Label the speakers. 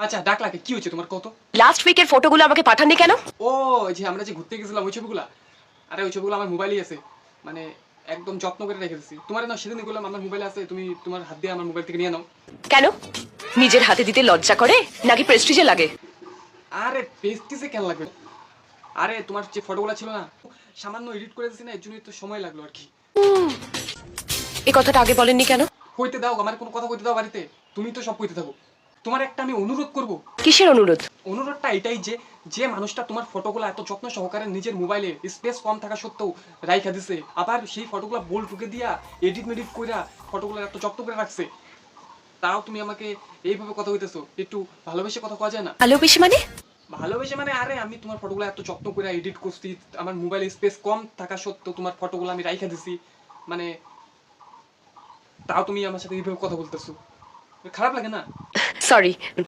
Speaker 1: আচ্ছা ডাকলাকে কি হয়েছে তোমার কত?
Speaker 2: লাস্ট উইকের ফটোগুলো আমাকে পাঠাননি কেন?
Speaker 1: ও যে আমরা যে ঘুরতে গেছিলাম ওই ছবিগুলা, আরে ওই ছবিগুলো আমার মোবাইলেই আছে, মানে একদম যত্ন করে রেখে দিচ্ছি। তোমার না সেদিন বললাম আমার মোবাইলে আছে, তুমি তোমার হাত দিয়ে আমার মোবাইল থেকে নিয়ে নাও।
Speaker 2: কেন? নিজের হাতে দিতে লজ্জা করে নাকি প্রেস্টিজে লাগে?
Speaker 1: আরে পেস্টিসে কেন লাগবে? আরে তোমার যে ফটোগুলো ছিল না, সামান্য এডিট করে দিচ্ছি না, এর জন্যই তো সময় লাগলো আর কি।
Speaker 2: এই কথাটা আগে বলেননি কেন?
Speaker 1: কইতে দাও, আমার কোনো কথা কইতে দাও বাড়িতে, তুমি তো সব কইতে থাকো। তোমার একটা আমি অনুরোধ করব।
Speaker 2: কিসের অনুরোধ?
Speaker 1: অনুরোধটা এটাই যে, যে মানুষটা তোমার ফটোগুলো এত যত্ন সহকারে নিজের মোবাইলে স্পেস কম থাকা সত্ত্বেও রাইখা দিছে, আবার সেই ফটোগুলো বোল টুকে দিয়া এডিট মেডিট কইরা ফটোগুলো এত যত্ন করে রাখছে, তাও তুমি আমাকে এইভাবে কথা কইতেছো, একটু ভালোবেসে কথা কওয়া যায় না?
Speaker 2: ভালোবেসে মানে?
Speaker 1: ভালোবেসে মানে, আরে আমি তোমার ফটোগুলো এত যত্ন করে এডিট করছি, আমার মোবাইলে স্পেস কম থাকা সত্ত্বেও তোমার ফটোগুলো আমি রাইখা দিছি, মানে তাও তুমি আমার সাথে এইভাবে কথা বলতেছো, খারাপ লাগে না?
Speaker 2: সরি,